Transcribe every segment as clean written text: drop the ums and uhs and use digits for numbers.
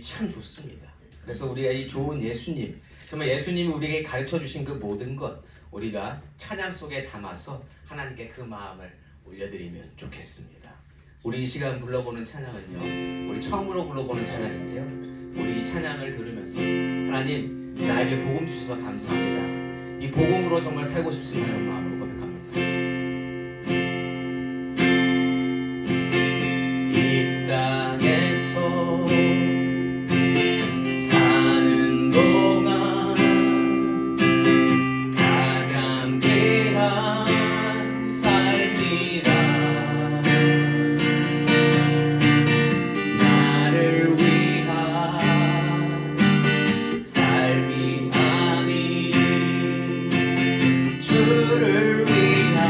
참 좋습니다. 그래서 우리가 이 좋은 예수님, 정말 예수님이 우리에게 가르쳐 주신 그 모든 것 우리가 찬양 속에 담아서 하나님께 그 마음을 올려드리면 좋겠습니다. 우리 이 시간 불러보는 찬양은요, 우리 처음으로 불러보는 찬양인데요, 우리 이 찬양을 들으면서 하나님 나에게 복음 주셔서 감사합니다. 이 복음으로 정말 살고 싶습니다라는 마음으로 고백합니다. 이 땅에서 사는 동안 가장 귀한 삶이라 나를 위한 삶이 아닌 주를 위한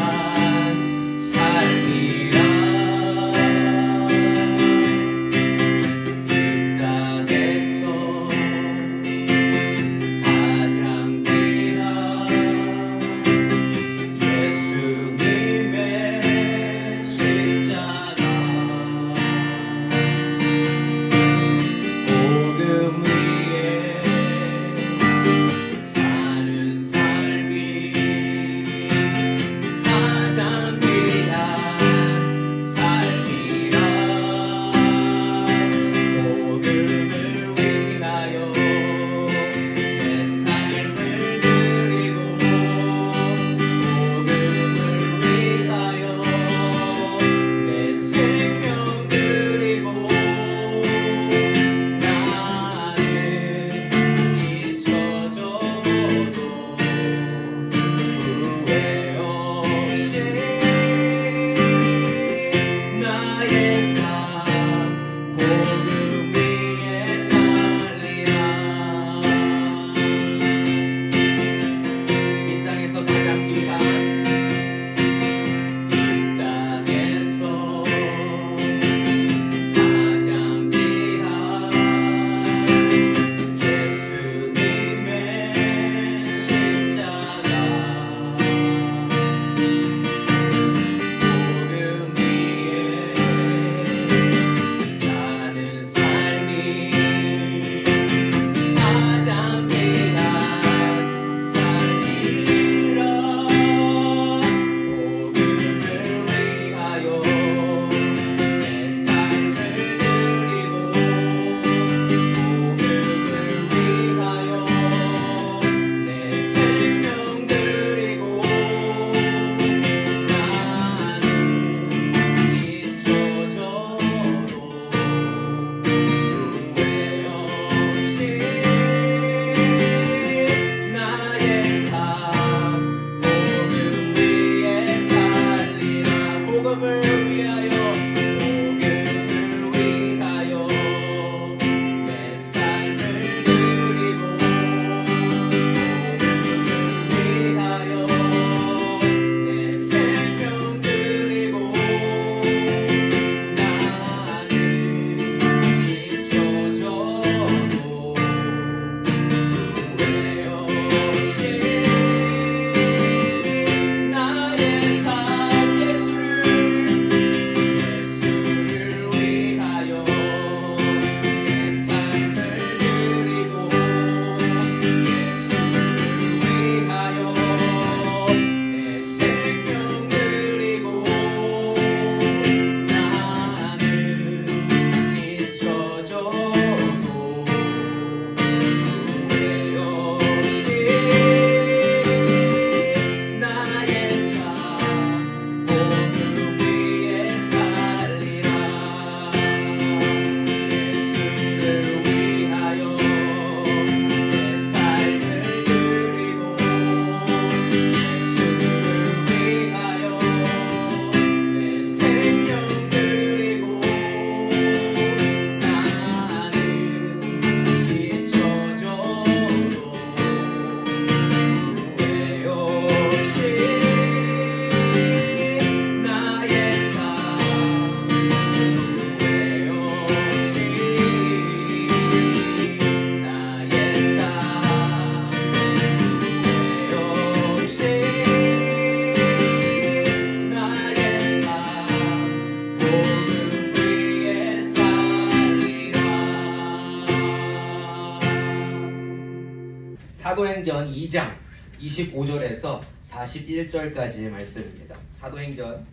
사도행전 2장 25절에서 41절까지의 말씀입니다. 사도행전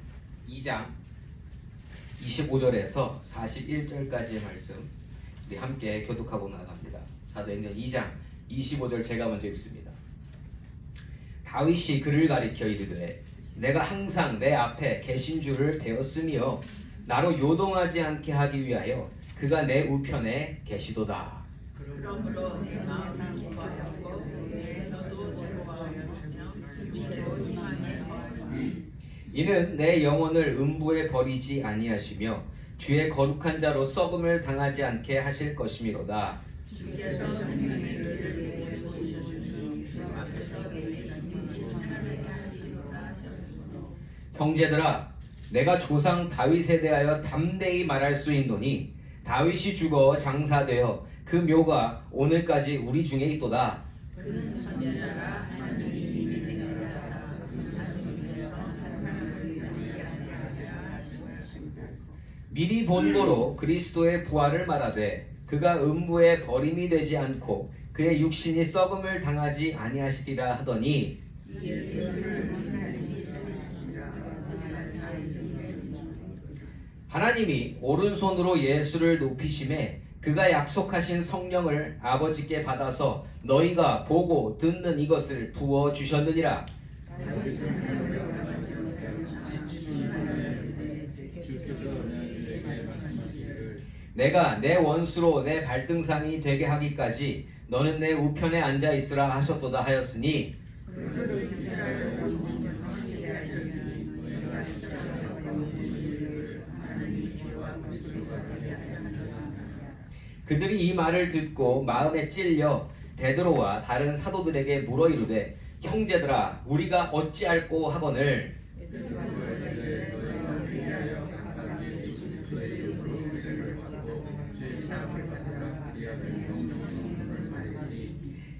2장 25절에서 41절까지의 말씀 우리 함께 교독하고 나갑니다. 사도행전 2장 25절 제가 먼저 읽습니다. 다윗이 그를 가리켜 이르되 내가 항상 내 앞에 계신 줄을 배웠으며 나로 요동하지 않게 하기 위하여 그가 내 우편에 계시도다. 그러므로 내 마음이 기뻐하였고 내 너도 즐거워하였으며 주께로 희망해. 이는 내 영혼을 음부에 버리지 아니하시며 주의 거룩한 자로 썩음을 당하지 않게 하실 것이미로다. 주께서 생명의 길을 내보시니 주 앞에서 내게 평안하게 하시리로다 하셨으므로. 형제들아 내가 조상 다윗에 대하여 담대히 말할 수 있노니 다윗이 죽어 장사되어 그 묘가 오늘까지 우리 중에 있도다. 그는 선지자라 하나님이 이미 맹세하사 천사 중에서 사람을 위하게 하시라 하시고 미리 본고로 그리스도의 부활을 말하되 그가 음부에 버림이 되지 않고 그의 육신이 썩음을 당하지 아니하시리라 하더니 하나님이 오른손으로 예수를 높이심에 그가 약속하신 성령을 아버지께 받아서 너희가 보고 듣는 이것을 부어 주셨느니라. 내가 내 원수로 내 발등상이 되게 하기까지 너는 내 우편에 앉아 있으라 하셨도다 하였으니 그들이 이 말을 듣고 마음에 찔려 베드로와 다른 사도들에게 물어 이르되 형제들아 우리가 어찌할꼬 하거늘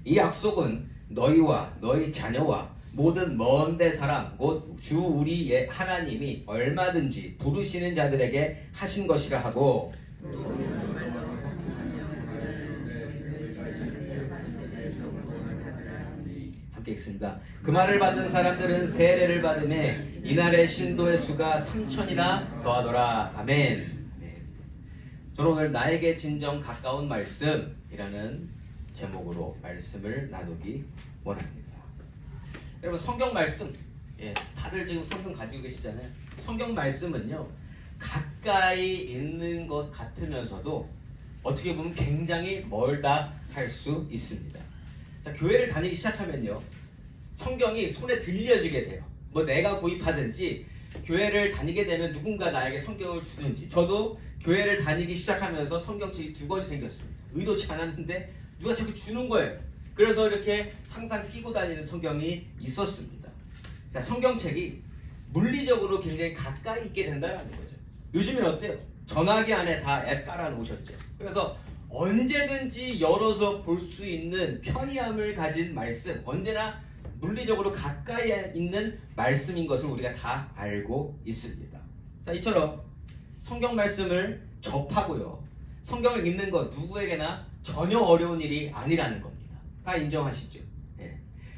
이 약속은 너희와 너희 자녀와 모든 먼데 사람 곧 주 우리 하나님이 얼마든지 부르시는 자들에게 하신 것이라 하고 함께 읽습니다. 그 말을 받은 사람들은 세례를 받음에 이날의 신도의 수가 3,000이나 더하더라. 아멘. 저는 오늘 나에게 진정 가까운 말씀이라는 제목으로 말씀을 나누기 원합니다. 여러분 성경 말씀, 다들 지금 성경 가지고 계시잖아요. 성경 말씀은요 가까이 있는 것 같으면서도 어떻게 보면 굉장히 멀다 할 수 있습니다. 자, 교회를 다니기 시작하면요 성경이 손에 들려지게 돼요. 뭐 내가 구입하든지 교회를 다니게 되면 누군가 나에게 성경을 주든지. 저도 교회를 다니기 시작하면서 성경책이 2권이 생겼습니다. 의도치 않았는데 누가 자꾸 주는 거예요. 그래서 이렇게 항상 끼고 다니는 성경이 있었습니다. 자, 성경책이 물리적으로 굉장히 가까이 있게 된다는 거죠. 요즘엔 어때요? 전화기 안에 다 앱 깔아 놓으셨죠. 그래서 언제든지 열어서 볼 수 있는 편리함을 가진 말씀, 언제나 물리적으로 가까이 있는 말씀인 것을 우리가 다 알고 있습니다. 자, 이처럼 성경 말씀을 접하고요 성경을 읽는 것 누구에게나 전혀 어려운 일이 아니라는 겁니다. 다 인정하시죠?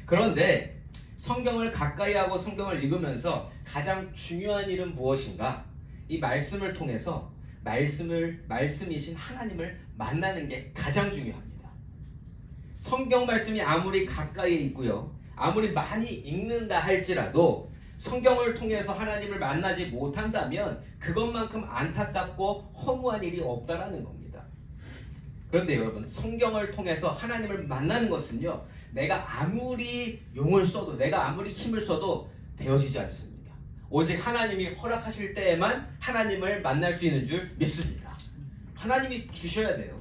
그런데 성경을 가까이 하고 성경을 읽으면서 가장 중요한 일은 무엇인가? 이 말씀을 통해서 말씀이신 하나님을 만나는 게 가장 중요합니다. 성경 말씀이 아무리 가까이에 있고요 아무리 많이 읽는다 할지라도 성경을 통해서 하나님을 만나지 못한다면 그것만큼 안타깝고 허무한 일이 없다라는 겁니다. 그런데 여러분 성경을 통해서 하나님을 만나는 것은요 내가 아무리 용을 써도 내가 아무리 힘을 써도 되어지지 않습니다. 오직 하나님이 허락하실 때에만 하나님을 만날 수 있는 줄 믿습니다. 하나님이 주셔야 돼요.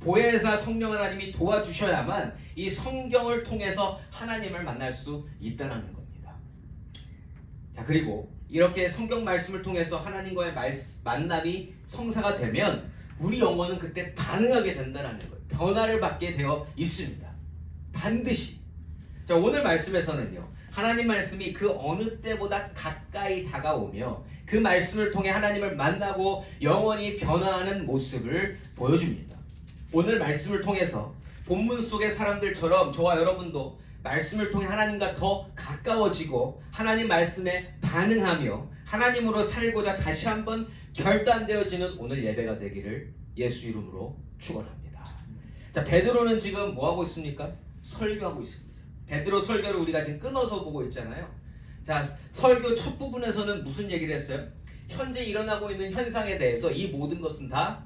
보혜사 성령 하나님이 도와주셔야만 이 성경을 통해서 하나님을 만날 수 있다는 겁니다. 자, 그리고 이렇게 성경 말씀을 통해서 하나님과의 만남이 성사가 되면 우리 영혼은 그때 반응하게 된다는 거예요. 변화를 받게 되어 있습니다. 반드시. 자, 오늘 말씀에서는요 하나님 말씀이 그 어느 때보다 가까이 다가오며 그 말씀을 통해 하나님을 만나고 영원히 변화하는 모습을 보여줍니다. 오늘 말씀을 통해서 본문 속의 사람들처럼 저와 여러분도 말씀을 통해 하나님과 더 가까워지고 하나님 말씀에 반응하며 하나님으로 살고자 다시 한번 결단되어지는 오늘 예배가 되기를 예수 이름으로 축원합니다. 자, 베드로는 지금 뭐 하고 있습니까? 설교하고 있습니다. 베드로 설교를 우리가 지금 끊어서 보고 있잖아요. 자, 설교 첫 부분에서는 무슨 얘기를 했어요? 현재 일어나고 있는 현상에 대해서 이 모든 것은 다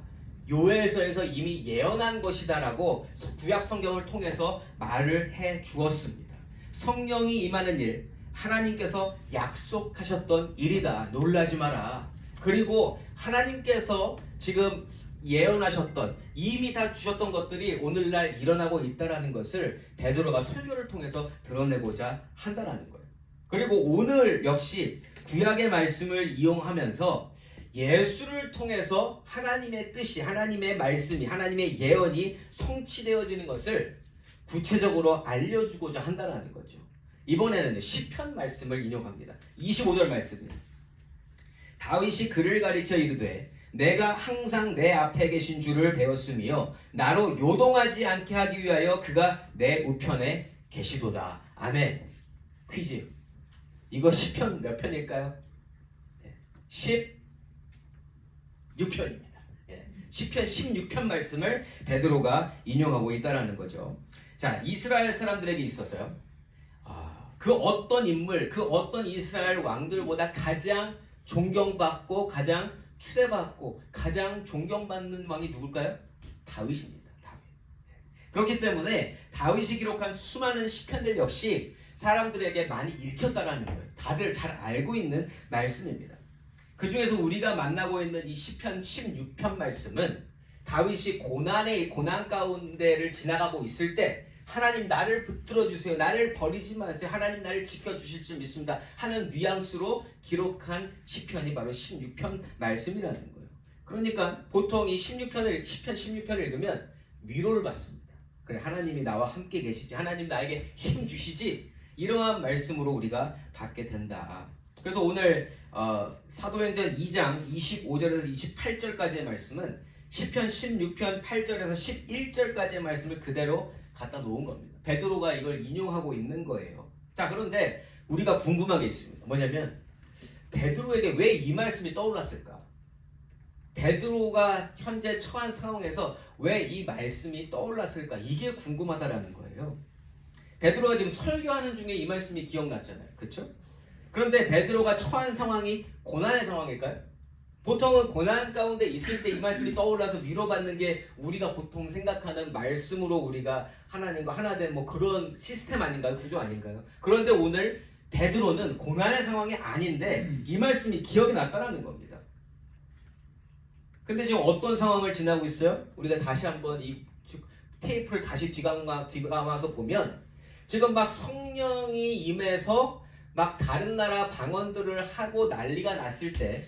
요엘서에서 이미 예언한 것이다라고 구약 성경을 통해서 말을 해 주었습니다. 성령이 임하는 일, 하나님께서 약속하셨던 일이다. 놀라지 마라. 그리고 하나님께서 지금 예언하셨던 이미 다 주셨던 것들이 오늘날 일어나고 있다라는 것을 베드로가 설교를 통해서 드러내고자 한다라는 거예요. 그리고 오늘 역시 구약의 말씀을 이용하면서 예수를 통해서 하나님의 뜻이, 하나님의 말씀이, 하나님의 예언이 성취되어지는 것을 구체적으로 알려주고자 한다는 거죠. 이번에는 시편 말씀을 인용합니다. 25절 말씀입니다. 다윗이 그를 가리켜 이르되 내가 항상 내 앞에 계신 줄을 배웠으며 나로 요동하지 않게 하기 위하여 그가 내 우편에 계시도다. 아멘. 퀴즈. 이거 시편 몇 편일까요? 16편입니다. 시편 16편 말씀을 베드로가 인용하고 있다라는 거죠. 자, 이스라엘 사람들에게 있어서요. 그 어떤 인물, 그 어떤 이스라엘 왕들보다 가장 존경받고 가장 추대받고 가장 존경받는 왕이 누굴까요? 다윗입니다. 다윗. 그렇기 때문에 다윗이 기록한 수많은 시편들 역시 사람들에게 많이 읽혔다라는 거예요. 다들 잘 알고 있는 말씀입니다. 그 중에서 우리가 만나고 있는 이 시편 16편 말씀은 다윗이 고난 가운데를 지나가고 있을 때 하나님 나를 붙들어 주세요. 나를 버리지 마세요. 하나님 나를 지켜주실 줄 믿습니다. 하는 뉘앙스로 기록한 시편이 바로 16편 말씀이라는 거예요. 그러니까 보통 이 시편 16편을 읽으면 위로를 받습니다. 그래, 하나님이 나와 함께 계시지. 하나님 나에게 힘 주시지. 이러한 말씀으로 우리가 받게 된다. 그래서 오늘 사도행전 2장 25절에서 28절까지의 말씀은 시편 16편 8절에서 11절까지의 말씀을 그대로 갖다 놓은 겁니다. 베드로가 이걸 인용하고 있는 거예요. 자, 그런데 우리가 궁금한 게 있습니다. 뭐냐면 베드로에게 왜 이 말씀이 떠올랐을까? 베드로가 현재 처한 상황에서 왜 이 말씀이 떠올랐을까? 이게 궁금하다라는 거예요. 베드로가 지금 설교하는 중에 이 말씀이 기억났잖아요. 그렇죠? 그런데 베드로가 처한 상황이 고난의 상황일까요? 보통은 고난 가운데 있을 때 이 말씀이 떠올라서 위로받는 게 우리가 보통 생각하는 말씀으로 우리가 하나님과 하나 된 뭐 그런 시스템 아닌가요? 구조 아닌가요? 그런데 오늘 베드로는 고난의 상황이 아닌데 이 말씀이 기억이 났다라는 겁니다. 근데 지금 어떤 상황을 지나고 있어요? 우리가 다시 한번 이 테이프를 다시 뒤감아서 보면 지금 막 성령이 임해서 막 다른 나라 방언들을 하고 난리가 났을 때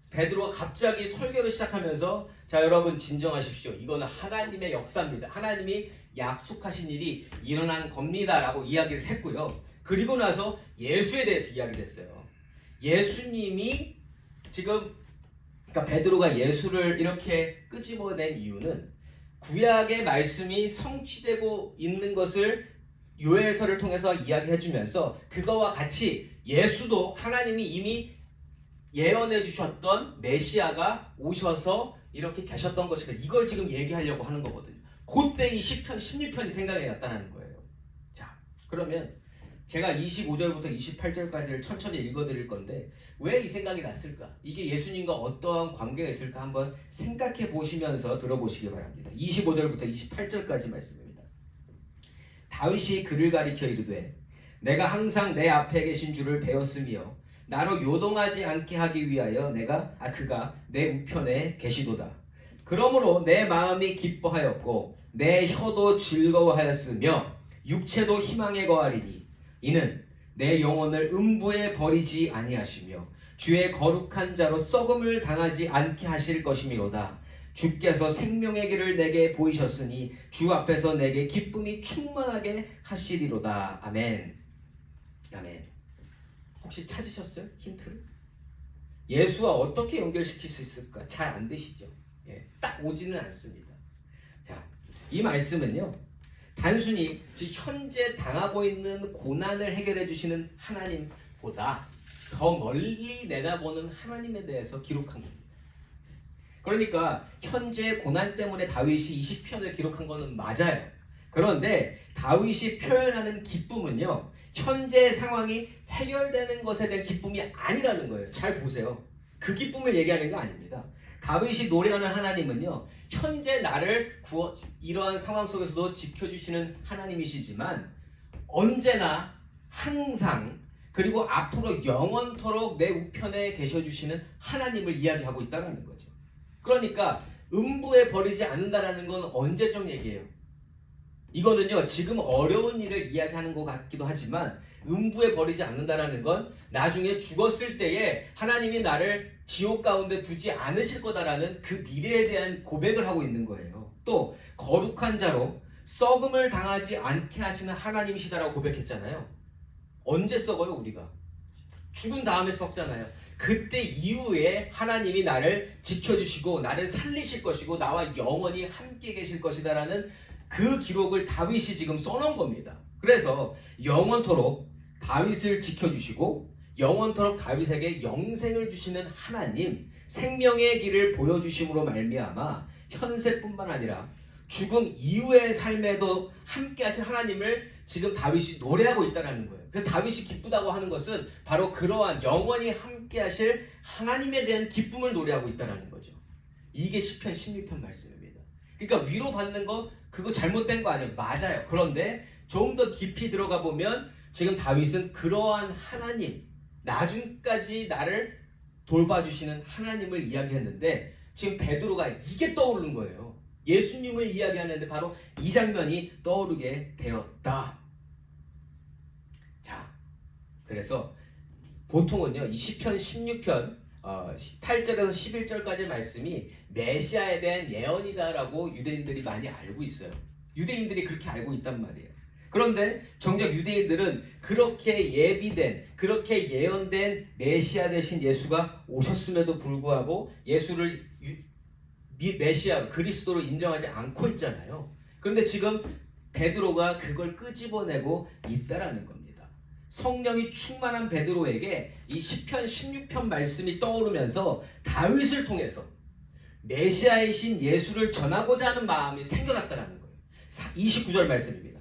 베드로가 갑자기 설교를 시작하면서 자, 여러분 진정하십시오. 이거는 하나님의 역사입니다. 하나님이 약속하신 일이 일어난 겁니다 라고 이야기를 했고요. 그리고 나서 예수에 대해서 이야기를 했어요. 예수님이 지금 그러니까 베드로가 예수를 이렇게 끄집어낸 이유는 구약의 말씀이 성취되고 있는 것을 요엘서를 통해서 이야기해주면서 그거와 같이 예수도 하나님이 이미 예언해 주셨던 메시아가 오셔서 이렇게 계셨던 것이다. 이걸 지금 얘기하려고 하는 거거든요. 그때 이 시편 16편이 생각이 났다는 거예요. 자, 그러면 제가 25절부터 28절까지를 천천히 읽어드릴 건데 왜 이 생각이 났을까? 이게 예수님과 어떠한 관계가 있을까 한번 생각해 보시면서 들어보시기 바랍니다. 25절부터 28절까지 말씀입니다. 다윗이 그를 가리켜 이르되 내가 항상 내 앞에 계신 줄을 배웠으며 나로 요동하지 않게 하기 위하여 그가 내 우편에 계시도다. 그러므로 내 마음이 기뻐하였고 내 혀도 즐거워하였으며 육체도 희망에 거하리니 이는 내 영혼을 음부에 버리지 아니하시며 주의 거룩한 자로 썩음을 당하지 않게 하실 것이미로다. 주께서 생명의 길을 내게 보이셨으니 주 앞에서 내게 기쁨이 충만하게 하시리로다. 아멘. 아멘. 혹시 찾으셨어요? 힌트를? 예수와 어떻게 연결시킬 수 있을까? 잘 안 되시죠? 딱 오지는 않습니다. 자, 이 말씀은요. 단순히 지금 현재 당하고 있는 고난을 해결해 주시는 하나님보다 더 멀리 내다보는 하나님에 대해서 기록한 겁니다. 그러니까 현재 고난 때문에 다윗이 20편을 기록한 거는 맞아요. 그런데 다윗이 표현하는 기쁨은요, 현재 상황이 해결되는 것에 대한 기쁨이 아니라는 거예요. 잘 보세요. 그 기쁨을 얘기하는 게 아닙니다. 다윗이 노래하는 하나님은요, 현재 나를 이러한 상황 속에서도 지켜주시는 하나님이시지만 언제나 항상 그리고 앞으로 영원토록 내 우편에 계셔주시는 하나님을 이야기하고 있다는 거죠. 그러니까 음부에 버리지 않는다라는 건 언제적 얘기예요? 이거는요, 지금 어려운 일을 이야기하는 것 같기도 하지만 음부에 버리지 않는다라는 건 나중에 죽었을 때에 하나님이 나를 지옥 가운데 두지 않으실 거다라는 그 미래에 대한 고백을 하고 있는 거예요. 또 거룩한 자로 썩음을 당하지 않게 하시는 하나님이시다라고 고백했잖아요. 언제 썩어요? 우리가 죽은 다음에 썩잖아요. 그때 이후에 하나님이 나를 지켜주시고 나를 살리실 것이고 나와 영원히 함께 계실 것이다라는 그 기록을 다윗이 지금 써놓은 겁니다. 그래서 영원토록 다윗을 지켜주시고 영원토록 다윗에게 영생을 주시는 하나님, 생명의 길을 보여주심으로 말미암아 현세뿐만 아니라 죽음 이후의 삶에도 함께 하신 하나님을 지금 다윗이 노래하고 있다는 거예요. 그래서 다윗이 기쁘다고 하는 것은 바로 그러한 영원히 함께 하실 하나님에 대한 기쁨을 노래하고 있다는 거죠. 이게 시편 16편 말씀입니다. 그러니까 위로받는 거 그거 잘못된 거 아니에요. 맞아요. 그런데 좀 더 깊이 들어가 보면 지금 다윗은 그러한 하나님, 나중까지 나를 돌봐주시는 하나님을 이야기했는데 지금 베드로가 이게 떠오르는 거예요. 예수님을 이야기하는데 바로 이 장면이 떠오르게 되었다. 자, 그래서 보통은요, 이 시편 16편 8절에서 11절까지의 말씀이 메시아에 대한 예언이다라고 유대인들이 많이 알고 있어요. 유대인들이 그렇게 알고 있단 말이에요. 그런데 정작 유대인들은 그렇게 예비된, 그렇게 예언된 메시아 되신 예수가 오셨음에도 불구하고 예수를 메시아, 그리스도로 인정하지 않고 있잖아요. 그런데 지금 베드로가 그걸 끄집어내고 있다라는 겁니다. 성령이 충만한 베드로에게 이 시편 16편 말씀이 떠오르면서 다윗을 통해서 메시아이신 예수를 전하고자 하는 마음이 생겨났다는 거예요. 29절 말씀입니다.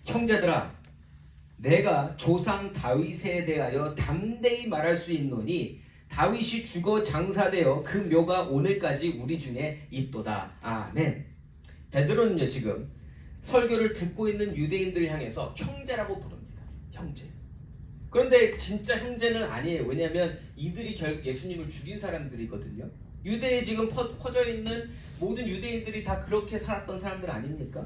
형제들아, 내가 조상 다윗에 대하여 담대히 말할 수 있노니 다윗이 죽어 장사되어 그 묘가 오늘까지 우리 중에 있도다. 아멘. 베드로는요, 지금 설교를 듣고 있는 유대인들을 향해서 형제라고 부릅니다. 형제. 그런데 진짜 형제는 아니에요. 왜냐하면 이들이 결국 예수님을 죽인 사람들이거든요. 유대에 지금 퍼져 있는 모든 유대인들이 다 그렇게 살았던 사람들 아닙니까?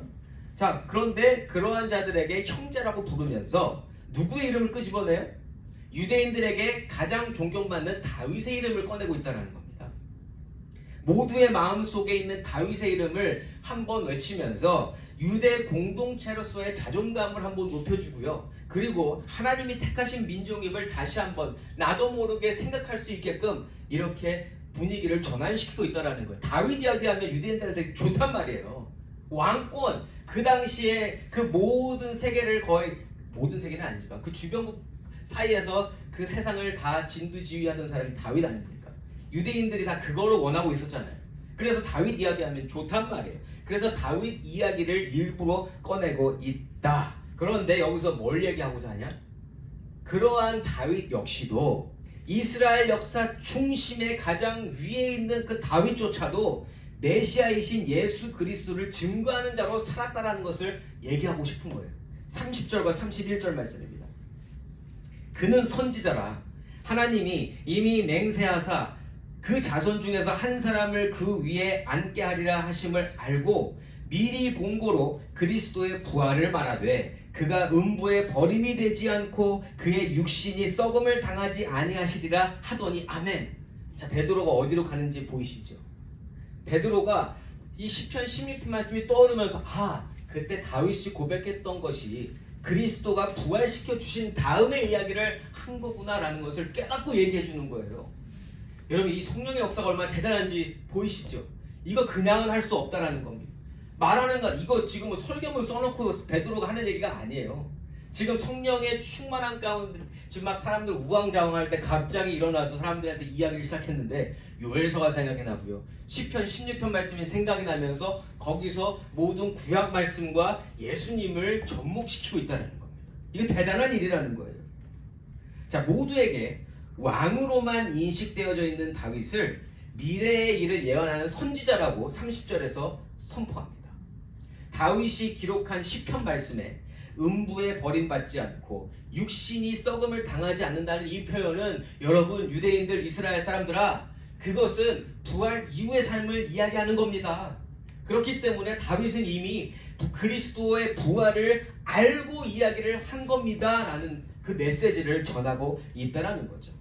자, 그런데 그러한 자들에게 형제라고 부르면서 누구의 이름을 끄집어내요? 유대인들에게 가장 존경받는 다윗의 이름을 꺼내고 있다는 겁니다. 모두의 마음속에 있는 다윗의 이름을 한번 외치면서 유대 공동체로서의 자존감을 한번 높여주고요. 그리고 하나님이 택하신 민족임을 다시 한번 나도 모르게 생각할 수 있게끔 이렇게 분위기를 전환시키고 있다는 거예요. 다윗 이야기하면 유대인들한테 좋단 말이에요. 왕권, 그 당시에 그 모든 세계를 거의, 모든 세계는 아니지만 그 주변국 사이에서 그 세상을 다 진두지휘하던 사람이 다윗 아닙니까? 유대인들이 다 그거를 원하고 있었잖아요. 그래서 다윗 이야기하면 좋단 말이에요. 그래서 다윗 이야기를 일부러 꺼내고 있다. 그런데 여기서 뭘 얘기하고자 하냐? 그러한 다윗 역시도 이스라엘 역사 중심의 가장 위에 있는 그 다윗조차도 메시아이신 예수 그리스도를 증거하는 자로 살았다는 것을 얘기하고 싶은 거예요. 30절과 31절 말씀입니다. 그는 선지자라 하나님이 이미 맹세하사 그 자손 중에서 한 사람을 그 위에 앉게 하리라 하심을 알고 미리 본고로 그리스도의 부활을 말하되 그가 음부에 버림이 되지 않고 그의 육신이 썩음을 당하지 아니하시리라 하더니 아멘. 자, 베드로가 어디로 가는지 보이시죠? 베드로가 이 시편 16편 말씀이 떠오르면서 그때 다윗이 고백했던 것이 그리스도가 부활시켜 주신 다음의 이야기를 한 거구나라는 것을 깨닫고 얘기해 주는 거예요. 여러분, 이 성령의 역사가 얼마나 대단한지 보이시죠? 이거 그냥은 할 수 없다라는 겁니다. 말하는 거 이거 지금 뭐 설교문 써놓고 베드로가 하는 얘기가 아니에요. 지금 성령의 충만한 가운데 지금 막 사람들 우왕좌왕할 때 갑자기 일어나서 사람들한테 이야기를 시작했는데 요엘서가 생각이 나고요. 시편 16편 말씀이 생각이 나면서 거기서 모든 구약 말씀과 예수님을 접목시키고 있다는 겁니다. 이거 대단한 일이라는 거예요. 자, 모두에게 왕으로만 인식되어져 있는 다윗을 미래의 일을 예언하는 선지자라고 30절에서 선포합니다. 다윗이 기록한 시편 말씀에 음부에 버림받지 않고 육신이 썩음을 당하지 않는다는 이 표현은 여러분 유대인들 이스라엘 사람들아 그것은 부활 이후의 삶을 이야기하는 겁니다. 그렇기 때문에 다윗은 이미 그리스도의 부활을 알고 이야기를 한 겁니다 라는 그 메시지를 전하고 있다는 거죠.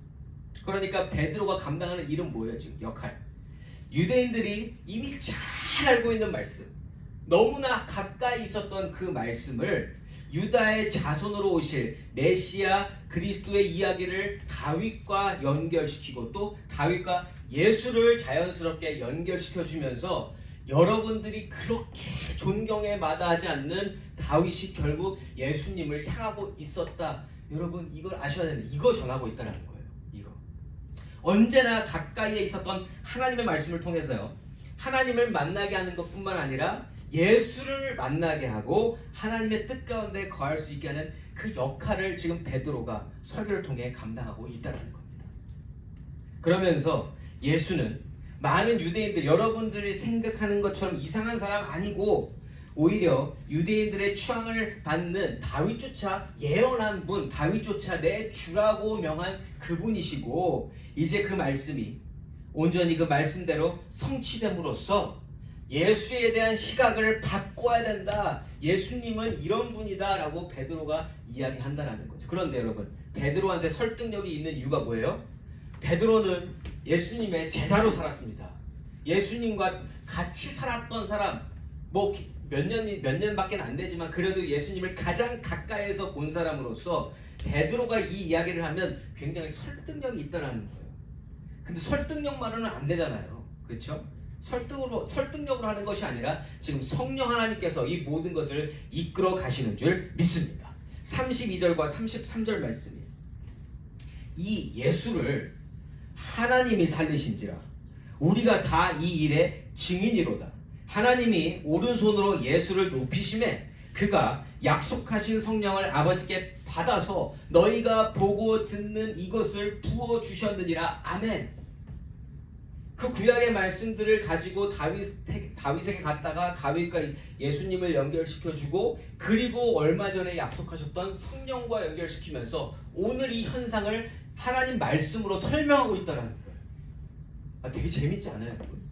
그러니까 베드로가 감당하는 일은 뭐예요? 지금 역할 유대인들이 이미 잘 알고 있는 말씀 너무나 가까이 있었던 그 말씀을 유다의 자손으로 오실 메시아 그리스도의 이야기를 다윗과 연결시키고 또 다윗과 예수를 자연스럽게 연결시켜주면서 여러분들이 그렇게 존경에 마다하지 않는 다윗이 결국 예수님을 향하고 있었다. 여러분 이걸 아셔야 됩니다. 이거 전하고 있다는 거예요. 이거 언제나 가까이에 있었던 하나님의 말씀을 통해서요. 하나님을 만나게 하는 것뿐만 아니라 예수를 만나게 하고 하나님의 뜻 가운데 거할 수 있게 하는 그 역할을 지금 베드로가 설교를 통해 감당하고 있다는 겁니다. 그러면서 예수는 많은 유대인들 여러분들이 생각하는 것처럼 이상한 사람 아니고 오히려 유대인들의 추앙을 받는 다윗조차 예언한 분 다윗조차 내 주라고 명한 그분이시고 이제 그 말씀이 온전히 그 말씀대로 성취됨으로써 예수에 대한 시각을 바꿔야 된다. 예수님은 이런 분이다 라고 베드로가 이야기한다는 거죠. 그런데 여러분 베드로한테 설득력이 있는 이유가 뭐예요? 베드로는 예수님의 제자로 살았습니다. 예수님과 같이 살았던 사람 뭐 몇 년밖에 안 되지만 그래도 예수님을 가장 가까이에서 본 사람으로서 베드로가 이 이야기를 하면 굉장히 설득력이 있다는 거예요. 근데 설득력만으로는 안 되잖아요. 그렇죠? 설득력으로 하는 것이 아니라 지금 성령 하나님께서 이 모든 것을 이끌어 가시는 줄 믿습니다. 32절과 33절 말씀이 이 예수를 하나님이 살리신지라 우리가 다 이 일의 증인이로다. 하나님이 오른손으로 예수를 높이심에 그가 약속하신 성령을 아버지께 받아서 너희가 보고 듣는 이것을 부어주셨느니라. 아멘. 그 구약의 말씀들을 가지고 다윗에게 갔다가 다윗과 예수님을 연결시켜주고 그리고 얼마 전에 약속하셨던 성령과 연결시키면서 오늘 이 현상을 하나님 말씀으로 설명하고 있다는 거예요. 되게 재밌지 않아요, 여러분?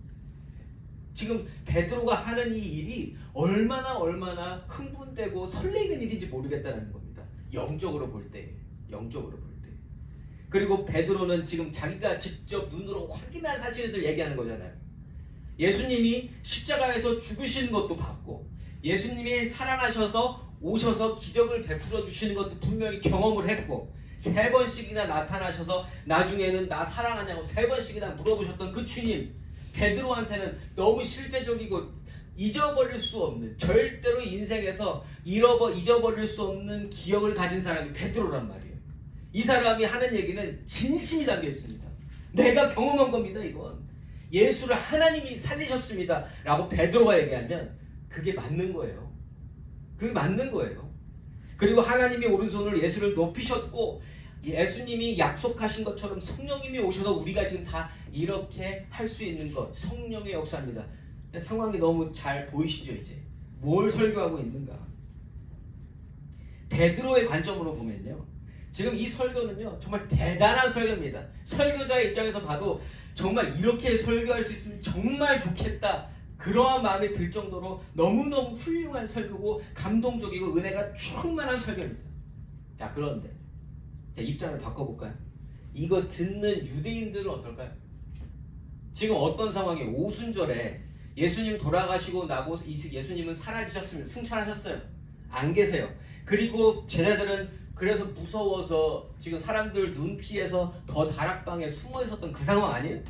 지금 베드로가 하는 이 일이 얼마나 흥분되고 설레는 일인지 모르겠다는 겁니다. 영적으로 볼 때. 그리고 베드로는 지금 자기가 직접 눈으로 확인한 사실들 얘기하는 거잖아요. 예수님이 십자가에서 죽으시는 것도 봤고 예수님이 살아나셔서 오셔서 기적을 베풀어 주시는 것도 분명히 경험을 했고 3번씩이나 나타나셔서 나중에는 나 사랑하냐고 3번씩이나 물어보셨던 그 주님 베드로한테는 너무 실제적이고 잊어버릴 수 없는 절대로 인생에서 잊어버릴 수 없는 기억을 가진 사람이 베드로란 말이에요. 이 사람이 하는 얘기는 진심이 담겨 있습니다. 내가 경험한 겁니다. 이건 예수를 하나님이 살리셨습니다 라고 베드로가 얘기하면 그게 맞는 거예요. 그게 맞는 거예요. 그리고 하나님이 오른손으로 예수를 높이셨고 예수님이 약속하신 것처럼 성령님이 오셔서 우리가 지금 다 이렇게 할 수 있는 것 성령의 역사입니다. 상황이 너무 잘 보이시죠? 이제 뭘 설교하고 있는가? 베드로의 관점으로 보면요 지금 이 설교는요 정말 대단한 설교입니다. 설교자의 입장에서 봐도 정말 이렇게 설교할 수 있으면 정말 좋겠다 그러한 마음이 들 정도로 너무너무 훌륭한 설교고 감동적이고 은혜가 충만한 설교입니다. 자, 그런데 자, 입장을 바꿔볼까요? 이거 듣는 유대인들은 어떨까요? 지금 어떤 상황이에요? 오순절에 예수님 돌아가시고 나고 예수님은 사라지셨으면 승천하셨어요. 안 계세요. 그리고 제자들은 그래서 무서워서 지금 사람들 눈 피해서 더 다락방에 숨어 있었던 그 상황 아니에요?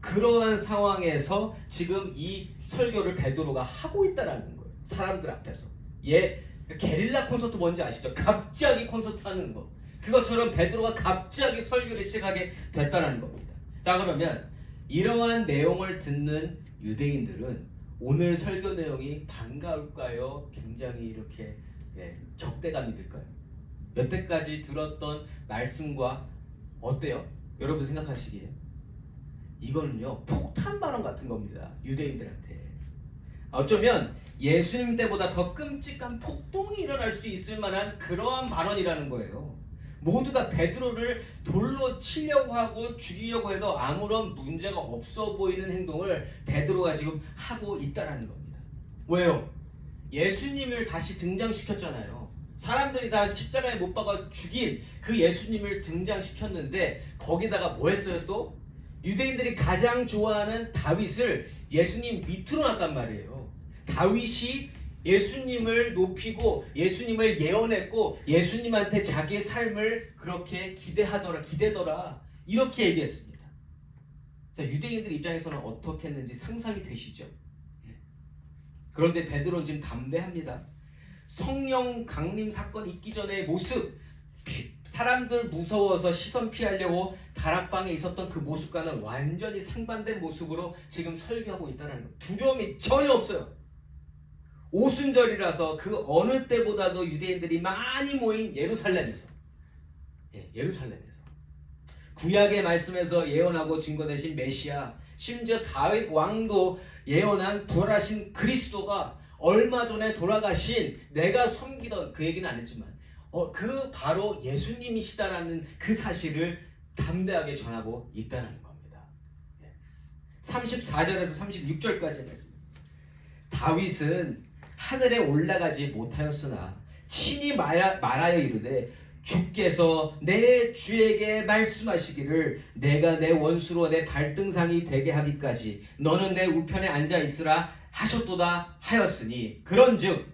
그러한 상황에서 지금 이 설교를 베드로가 하고 있다라는 거예요. 사람들 앞에서. 게릴라 콘서트 뭔지 아시죠? 갑자기 콘서트 하는 거. 그것처럼 베드로가 갑자기 설교를 시작하게 됐다는 겁니다. 자, 그러면 이러한 내용을 듣는 유대인들은 오늘 설교 내용이 반가울까요? 굉장히 이렇게 적대감이 들까요? 여태까지 들었던 말씀과 어때요? 여러분 생각하시기에 이거는요 폭탄 발언 같은 겁니다. 유대인들한테. 어쩌면 예수님 때보다 더 끔찍한 폭동이 일어날 수 있을 만한 그러한 발언이라는 거예요. 모두가 베드로를 돌로 치려고 하고 죽이려고 해도 아무런 문제가 없어 보이는 행동을 베드로가 지금 하고 있다는 겁니다. 왜요? 예수님을 다시 등장시켰잖아요. 사람들이 다 십자가에 못 박아 죽인 그 예수님을 등장시켰는데 거기다가 뭐 했어요 또? 유대인들이 가장 좋아하는 다윗을 예수님 밑으로 놨단 말이에요. 다윗이 예수님을 높이고 예수님을 예언했고 예수님한테 자기의 삶을 그렇게 기대더라 이렇게 얘기했습니다. 자, 유대인들 입장에서는 어떻게 했는지 상상이 되시죠? 그런데 베드로는 지금 담대합니다. 성령 강림 사건 있기 전의 모습, 사람들 무서워서 시선 피하려고 다락방에 있었던 그 모습과는 완전히 상반된 모습으로 지금 설교하고 있다는 거예요. 두려움이 전혀 없어요. 오순절이라서 그 어느 때보다도 유대인들이 많이 모인 예루살렘에서 구약의 말씀에서 예언하고 증거되신 메시아, 심지어 다윗 왕도 예언한 부활하신 그리스도가 얼마 전에 돌아가신 내가 섬기던 그 얘기는 안 했지만 그 바로 예수님이시다라는 그 사실을 담대하게 전하고 있다는 겁니다. 34절에서 36절까지의 말씀. 다윗은 하늘에 올라가지 못하였으나 친히 말하여 이르되 주께서 내 주에게 말씀하시기를 내가 내 원수로 내 발등상이 되게 하기까지 너는 내 우편에 앉아 있으라 하셨도다 하였으니 그런즉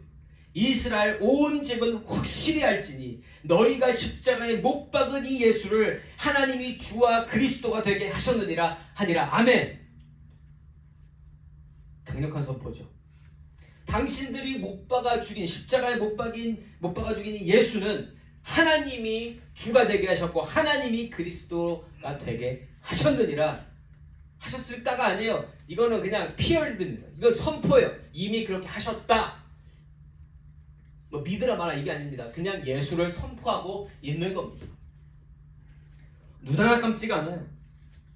이스라엘 온 집은 확실히 알지니 너희가 십자가에 못 박은 이 예수를 하나님이 주와 그리스도가 되게 하셨느니라 하니라. 아멘. 강력한 선포죠. 당신들이 못 박아 죽인 십자가에 못 박아 죽인 이 예수는 하나님이 주가 되게 하셨고 하나님이 그리스도가 되게 하셨느니라. 하셨을까가 아니에요. 이거는 그냥 피어리드입니다. 이건 선포예요. 이미 그렇게 하셨다. 뭐 믿으라 마라 이게 아닙니다. 그냥 예수를 선포하고 있는 겁니다. 눈 하나 감지가 않아요.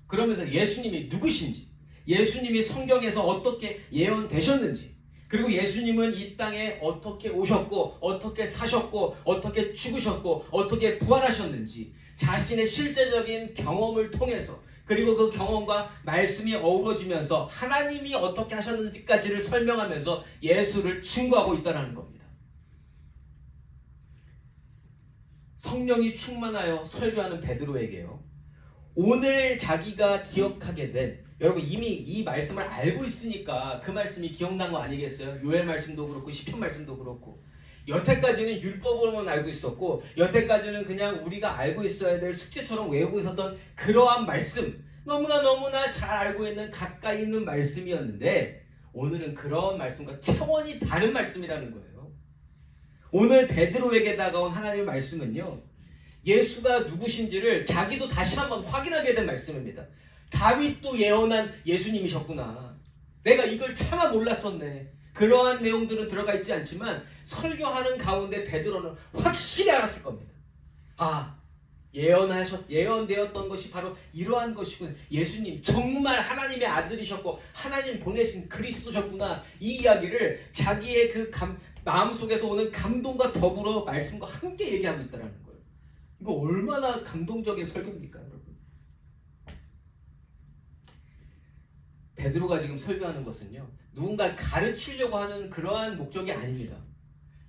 그러면서 예수님이 누구신지, 예수님이 성경에서 어떻게 예언되셨는지, 그리고 예수님은 이 땅에 어떻게 오셨고 어떻게 사셨고 어떻게 죽으셨고 어떻게 부활하셨는지 자신의 실제적인 경험을 통해서, 그리고 그 경험과 말씀이 어우러지면서 하나님이 어떻게 하셨는지까지를 설명하면서 예수를 증거하고 있다는 겁니다. 성령이 충만하여 설교하는 베드로에게요, 오늘 자기가 기억하게 된, 여러분 이미 이 말씀을 알고 있으니까 그 말씀이 기억난 거 아니겠어요? 요엘 말씀도 그렇고 시편 말씀도 그렇고, 여태까지는 율법으로만 알고 있었고 여태까지는 그냥 우리가 알고 있어야 될 숙제처럼 외우고 있었던 그러한 말씀, 너무나 잘 알고 있는 가까이 있는 말씀이었는데 오늘은 그런 말씀과 차원이 다른 말씀이라는 거예요. 오늘 베드로에게 다가온 하나님의 말씀은요, 예수가 누구신지를 자기도 다시 한번 확인하게 된 말씀입니다. 다윗도 예언한 예수님이셨구나. 내가 이걸 차마 몰랐었네. 그러한 내용들은 들어가 있지 않지만 설교하는 가운데 베드로는 확실히 알았을 겁니다. 예언되었던 것이 바로 이러한 것이군. 예수님 정말 하나님의 아들이셨고 하나님 보내신 그리스도셨구나. 이 이야기를 자기의 그 마음속에서 오는 감동과 더불어 말씀과 함께 얘기하고 있다는 거예요. 이거 얼마나 감동적인 설교입니까, 여러분? 베드로가 지금 설교하는 것은요, 누군가를 가르치려고 하는 그러한 목적이 아닙니다.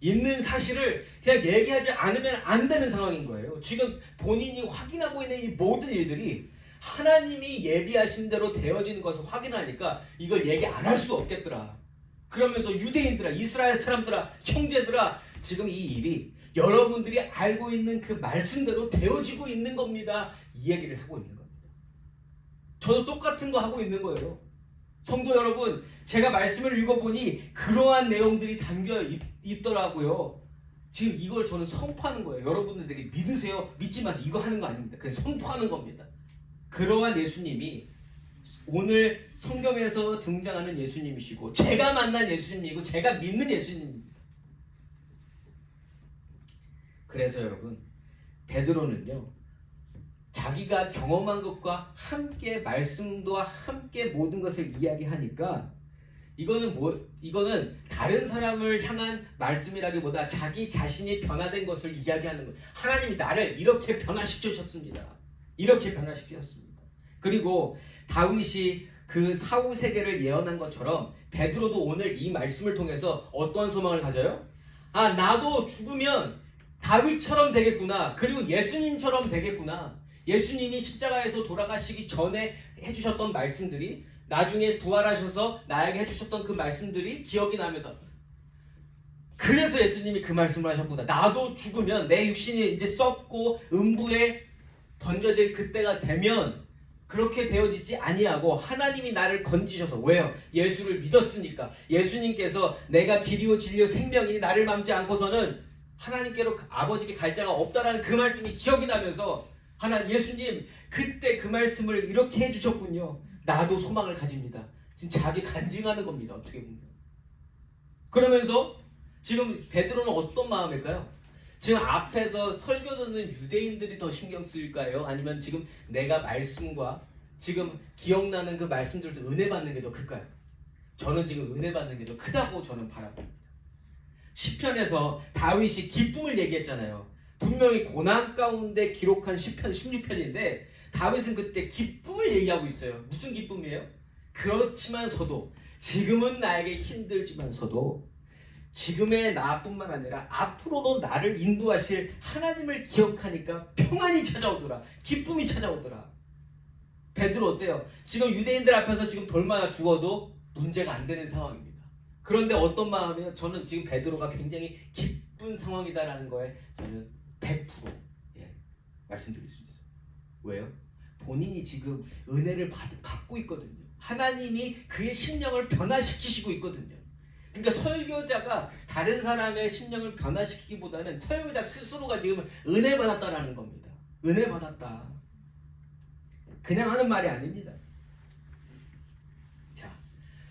있는 사실을 그냥 얘기하지 않으면 안 되는 상황인 거예요. 지금 본인이 확인하고 있는 이 모든 일들이 하나님이 예비하신 대로 되어지는 것을 확인하니까 이걸 얘기 안 할 수 없겠더라. 그러면서 유대인들아, 이스라엘 사람들아, 형제들아, 지금 이 일이 여러분들이 알고 있는 그 말씀대로 되어지고 있는 겁니다. 이 얘기를 하고 있는 겁니다. 저도 똑같은 거 하고 있는 거예요. 성도 여러분, 제가 말씀을 읽어보니 그러한 내용들이 담겨 있더라고요. 지금 이걸 저는 선포하는 거예요. 여러분들이 믿으세요? 믿지 마세요. 이거 하는 거 아닙니다. 그냥 선포하는 겁니다. 그러한 예수님이 오늘 성경에서 등장하는 예수님이시고 제가 만난 예수님이고 제가 믿는 예수님입니다. 그래서 여러분, 베드로는요, 자기가 경험한 것과 함께 말씀과 함께 모든 것을 이야기하니까 이거는 다른 사람을 향한 말씀이라기보다 자기 자신이 변화된 것을 이야기하는 거예요. 하나님이 나를 이렇게 변화시키셨습니다. 이렇게 변화시키셨습니다. 그리고 다윗이 그 사후 세계를 예언한 것처럼 베드로도 오늘 이 말씀을 통해서 어떠한 소망을 가져요? 아, 나도 죽으면 다윗처럼 되겠구나. 그리고 예수님처럼 되겠구나. 예수님이 십자가에서 돌아가시기 전에 해주셨던 말씀들이 나중에 부활하셔서 나에게 해주셨던 그 말씀들이 기억이 나면서, 그래서 예수님이 그 말씀을 하셨구나. 나도 죽으면 내 육신이 이제 썩고 음부에 던져질 그때가 되면 그렇게 되어지지 아니하고 하나님이 나를 건지셔서, 왜요? 예수를 믿었으니까. 예수님께서 내가 길이요 진리요 생명이 나를 맘지 않고서는 하나님께로 아버지께 갈 자가 없다라는 그 말씀이 기억이 나면서 예수님 그때 그 말씀을 이렇게 해주셨군요. 나도 소망을 가집니다. 지금 자기 간증하는 겁니다. 어떻게 보면. 그러면서 지금 베드로는 어떤 마음일까요? 지금 앞에서 설교 듣는 유대인들이 더 신경 쓰일까요? 아니면 지금 내가 말씀과 지금 기억나는 그 말씀들도 은혜 받는 게 더 클까요? 저는 지금 은혜 받는 게 더 크다고 저는 바라봅니다. 시편에서 다윗이 기쁨을 얘기했잖아요. 분명히 고난 가운데 기록한 시편 16편인데 다윗은 그때 기쁨을 얘기하고 있어요. 무슨 기쁨이에요? 그렇지만서도, 지금은 나에게 힘들지만서도 지금의 나뿐만 아니라 앞으로도 나를 인도하실 하나님을 기억하니까 평안이 찾아오더라. 기쁨이 찾아오더라. 베드로 어때요? 지금 유대인들 앞에서 지금 돌 맞아 죽어도 문제가 안 되는 상황입니다. 그런데 어떤 마음이에요? 저는 지금 베드로가 굉장히 기쁜 상황이다라는 거에 저는 100% 말씀드릴 수 있어요. 왜요? 본인이 지금 은혜를 받고 있거든요. 하나님이 그의 심령을 변화시키시고 있거든요. 그러니까 설교자가 다른 사람의 심령을 변화시키기보다는 설교자 스스로가 지금 은혜 받았다라는 겁니다. 은혜 받았다. 그냥 하는 말이 아닙니다. 자,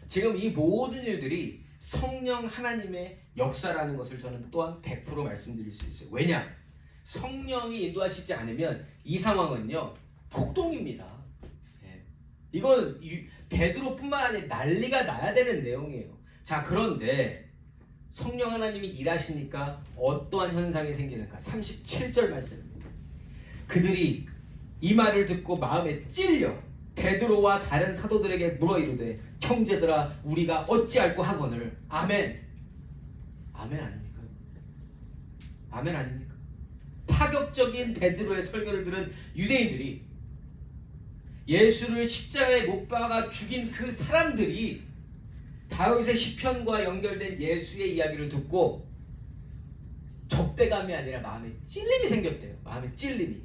지금 이 모든 일들이 성령 하나님의 역사라는 것을 저는 또한 100% 말씀드릴 수 있어요. 왜냐? 성령이 인도하시지 않으면 이 상황은요, 폭동입니다. 이건 베드로뿐만 아니라 난리가 나야 되는 내용이에요. 자, 그런데 성령 하나님이 일하시니까 어떠한 현상이 생기는가? 37절 말씀입니다. 그들이 이 말을 듣고 마음에 찔려 베드로와 다른 사도들에게 물어 이르되, 형제들아 우리가 어찌할꼬 하거늘. 아멘. 아멘 아닙니까? 아멘 아닙니까? 파격적인 베드로의 설교를 들은 유대인들이, 예수를 십자가에 못 박아 죽인 그 사람들이 다윗의 시편과 연결된 예수의 이야기를 듣고 적대감이 아니라 마음에 찔림이 생겼대요. 마음에 찔림이.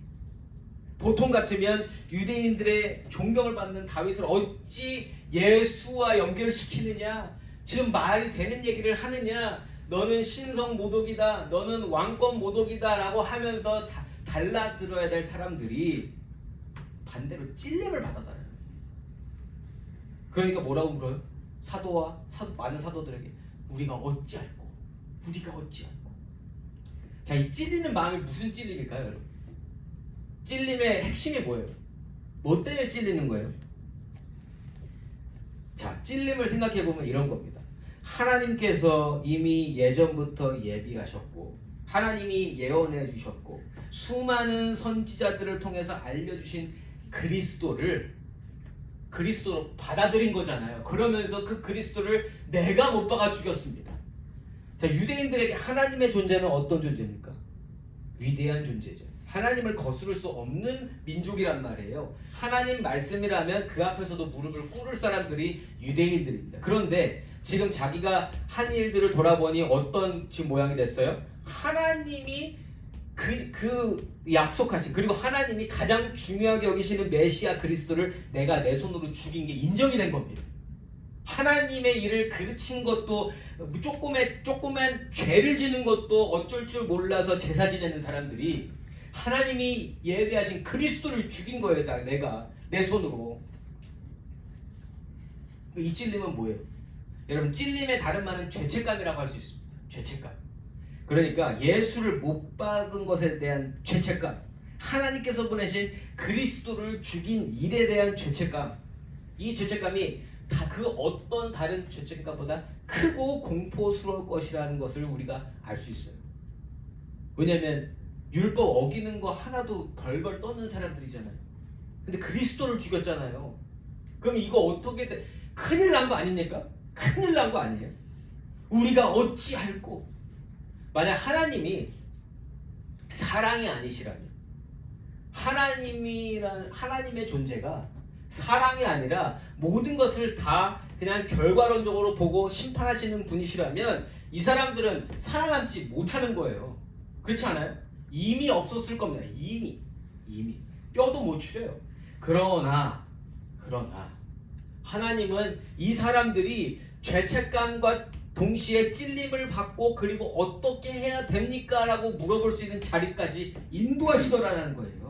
보통 같으면 유대인들의 존경을 받는 다윗을 어찌 예수와 연결시키느냐, 지금 말이 되는 얘기를 하느냐, 너는 신성 모독이다, 너는 왕권 모독이다 라고 하면서 달라들어야 될 사람들이 반대로 찔림을 받았다는 거예요. 그러니까 뭐라고 물어요? 많은 사도들에게 우리가 어찌할꼬? 우리가 어찌할꼬? 자, 이 찔리는 마음이 무슨 찔림일까요, 여러분? 찔림의 핵심이 뭐예요? 뭐 때문에 찔리는 거예요? 자, 찔림을 생각해보면 이런 겁니다. 하나님께서 이미 예전부터 예비하셨고, 하나님이 예언해 주셨고, 수많은 선지자들을 통해서 알려주신 그리스도로 받아들인 거잖아요. 그러면서 그 그리스도를 내가 못 박아 죽였습니다. 자, 유대인들에게 하나님의 존재는 어떤 존재입니까? 위대한 존재죠. 하나님을 거스를 수 없는 민족이란 말이에요. 하나님 말씀이라면 그 앞에서도 무릎을 꿇을 사람들이 유대인들입니다. 그런데 지금 자기가 한 일들을 돌아보니 어떤 지금 모양이 됐어요? 하나님이 그 약속하신, 그리고 하나님이 가장 중요하게 여기시는 메시아 그리스도를 내가 내 손으로 죽인 게 인정이 된 겁니다. 하나님의 일을 그르친 것도, 조그만 죄를 지는 것도 어쩔 줄 몰라서 제사 지내는 사람들이 하나님이 예배하신 그리스도를 죽인 거예요. 내가 내 손으로. 이 찔림은 뭐예요? 여러분, 찔림의 다른 말은 죄책감이라고 할 수 있습니다. 죄책감. 그러니까 예수를 못 박은 것에 대한 죄책감, 하나님께서 보내신 그리스도를 죽인 일에 대한 죄책감, 이 죄책감이 다 그 어떤 다른 죄책감보다 크고 공포스러울 것이라는 것을 우리가 알 수 있어요. 왜냐하면 율법 어기는 거 하나도 벌벌 떠는 사람들이잖아요. 근데 그리스도를 죽였잖아요. 그럼 이거 어떻게 돼? 큰일 난 거 아닙니까? 큰일 난 거 아니에요? 우리가 어찌할꼬? 만약 하나님이 사랑이 아니시라면, 하나님의 존재가 사랑이 아니라 모든 것을 다 그냥 결과론적으로 보고 심판하시는 분이시라면 이 사람들은 살아남지 못하는 거예요. 그렇지 않아요? 이미 없었을 겁니다. 이미 뼈도 못 추려요. 그러나 하나님은 이 사람들이 죄책감과 동시에 찔림을 받고 그리고 어떻게 해야 됩니까? 라고 물어볼 수 있는 자리까지 인도하시더라는 거예요.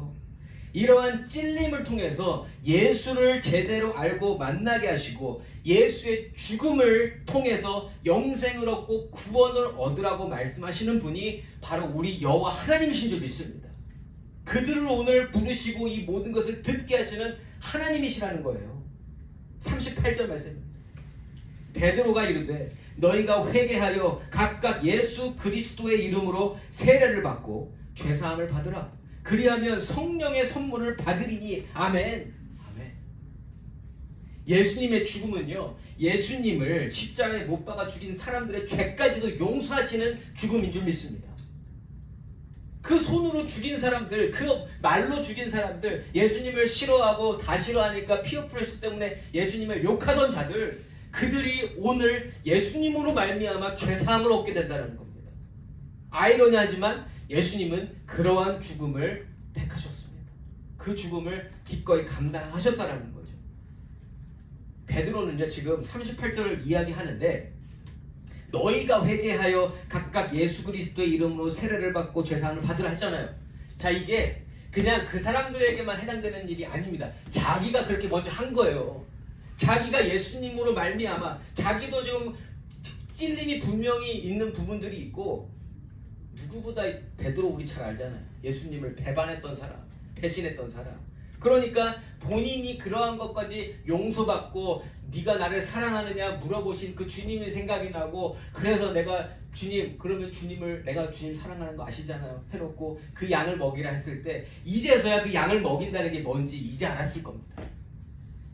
이러한 찔림을 통해서 예수를 제대로 알고 만나게 하시고 예수의 죽음을 통해서 영생을 얻고 구원을 얻으라고 말씀하시는 분이 바로 우리 여호와 하나님이신 줄 믿습니다. 그들을 오늘 부르시고 이 모든 것을 듣게 하시는 하나님이시라는 거예요. 38절 말씀입니다. 베드로가 이르되 너희가 회개하여 각각 예수 그리스도의 이름으로 세례를 받고 죄사함을 받으라. 그리하면 성령의 선물을 받으리니. 아멘. 아멘. 예수님의 죽음은요, 예수님을 십자가에 못 박아 죽인 사람들의 죄까지도 용서하시는 죽음인 줄 믿습니다. 그 손으로 죽인 사람들, 그 말로 죽인 사람들, 예수님을 싫어하고 다 싫어하니까 피어 프레스 때문에 예수님을 욕하던 자들, 그들이 오늘 예수님으로 말미암아 죄사함을 얻게 된다는 겁니다. 아이러니하지만 예수님은 그러한 죽음을 택하셨습니다. 그 죽음을 기꺼이 감당하셨다는 거죠. 베드로는요, 지금 38절을 이야기하는데 너희가 회개하여 각각 예수 그리스도의 이름으로 세례를 받고 죄사함을 받으라 했잖아요. 자, 이게 그냥 그 사람들에게만 해당되는 일이 아닙니다. 자기가 그렇게 먼저 한 거예요. 자기가 예수님으로 말미암아 자기도 지금 찔림이 분명히 있는 부분들이 있고, 누구보다 베드로 우리 잘 알잖아요. 예수님을 배반했던 사람, 배신했던 사람. 그러니까 본인이 그러한 것까지 용서받고 네가 나를 사랑하느냐 물어보신 그 주님이 생각이 나고, 그래서 내가 주님, 그러면 내가 주님 사랑하는 거 아시잖아요 해놓고 그 양을 먹이라 했을 때 이제서야 그 양을 먹인다는 게 뭔지 이제 알았을 겁니다.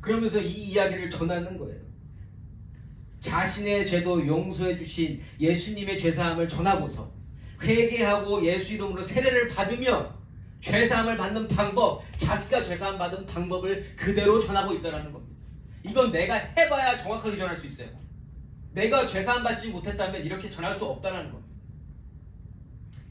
그러면서 이 이야기를 전하는 거예요. 자신의 죄도 용서해 주신 예수님의 죄사함을 전하고서 회개하고 예수 이름으로 세례를 받으며 죄사함을 받는 방법, 자기가 죄사함 받은 방법을 그대로 전하고 있다는 겁니다. 이건 내가 해봐야 정확하게 전할 수 있어요. 내가 죄사함 받지 못했다면 이렇게 전할 수 없다는 겁니다.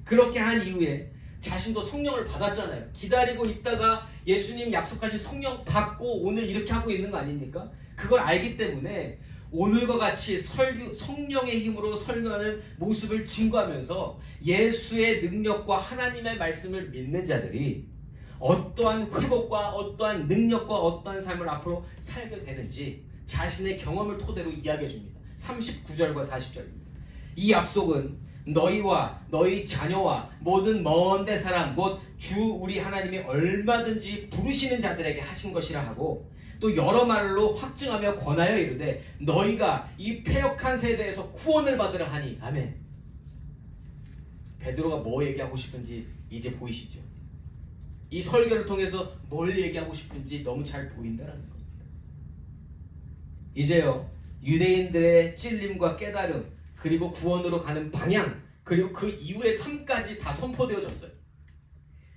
그렇게 한 이후에 자신도 성령을 받았잖아요. 기다리고 있다가 예수님 약속하신 성령 받고 오늘 이렇게 하고 있는 거 아닙니까? 그걸 알기 때문에 오늘과 같이 성령의 힘으로 설교하는 모습을 증거하면서 예수의 능력과 하나님의 말씀을 믿는 자들이 어떠한 회복과 어떠한 능력과 어떠한 삶을 앞으로 살게 되는지 자신의 경험을 토대로 이야기해 줍니다. 39절과 40절입니다. 이 약속은 너희와 너희 자녀와 모든 먼데 사람 곧 주 우리 하나님이 얼마든지 부르시는 자들에게 하신 것이라 하고, 또 여러 말로 확증하며 권하여 이르되 너희가 이 패역한 세대에서 구원을 받으라 하니. 아멘. 베드로가 뭐 얘기하고 싶은지 이제 보이시죠? 이 설교를 통해서 뭘 얘기하고 싶은지 너무 잘 보인다는 겁니다. 이제요, 유대인들의 찔림과 깨달음, 그리고 구원으로 가는 방향, 그리고 그 이후의 삶까지 다 선포되어졌어요.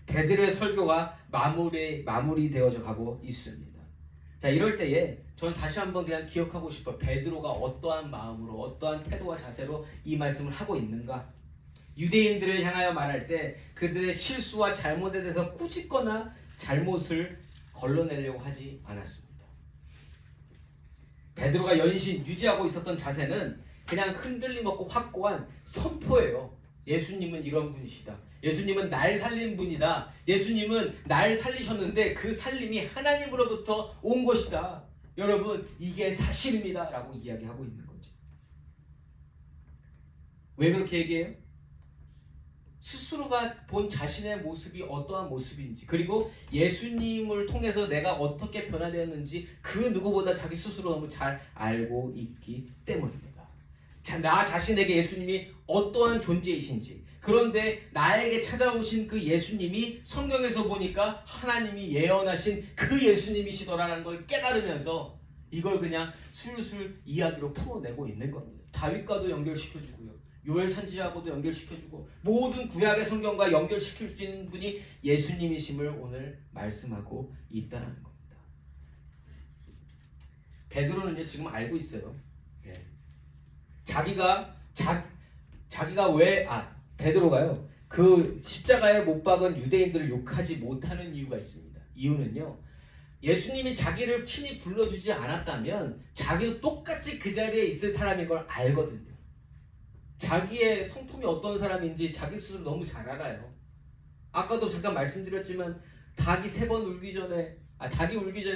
베드로의 설교가 마무리되어져 가고 있습니다. 자, 이럴 때에 저는 다시 한번 그냥 기억하고 싶어요. 베드로가 어떠한 마음으로, 어떠한 태도와 자세로 이 말씀을 하고 있는가? 유대인들을 향하여 말할 때 그들의 실수와 잘못에 대해서 꾸짖거나 잘못을 걸러내려고 하지 않았습니다. 베드로가 연신 유지하고 있었던 자세는 그냥 흔들림 없고 확고한 선포예요. 예수님은 이런 분이시다. 예수님은 날 살린 분이다. 예수님은 날 살리셨는데 그 살림이 하나님으로부터 온 것이다. 여러분, 이게 사실입니다. 라고 이야기하고 있는 거죠. 왜 그렇게 얘기해요? 스스로가 본 자신의 모습이 어떠한 모습인지, 그리고 예수님을 통해서 내가 어떻게 변화되었는지 그 누구보다 자기 스스로 너무 잘 알고 있기 때문입니다. 나 자신에게 예수님이 어떠한 존재이신지, 그런데 나에게 찾아오신 그 예수님이 성경에서 보니까 하나님이 예언하신 그 예수님이시더라는 걸 깨달으면서 이걸 그냥 술술 이야기로 풀어내고 있는 겁니다. 다윗과도 연결시켜주고요, 요엘 선지자하고도 연결시켜주고, 모든 구약의 성경과 연결시킬 수 있는 분이 예수님이심을 오늘 말씀하고 있다는 겁니다. 베드로는요 지금 알고 있어요. 베드로가요 그 십자가에 못 박은 유대인들을 욕하지 못하는 이유가 있습니다. 이유는요, 예수님이 자기를 친히 불러주지 않았다면 자기도 똑같이 그 자리에 있을 사람인 걸 알거든요. 자기의 성품이 어떤 사람인지 자기 스스로 너무 잘 알아요. 아까도 잠깐 말씀드렸지만 닭이 울기 전에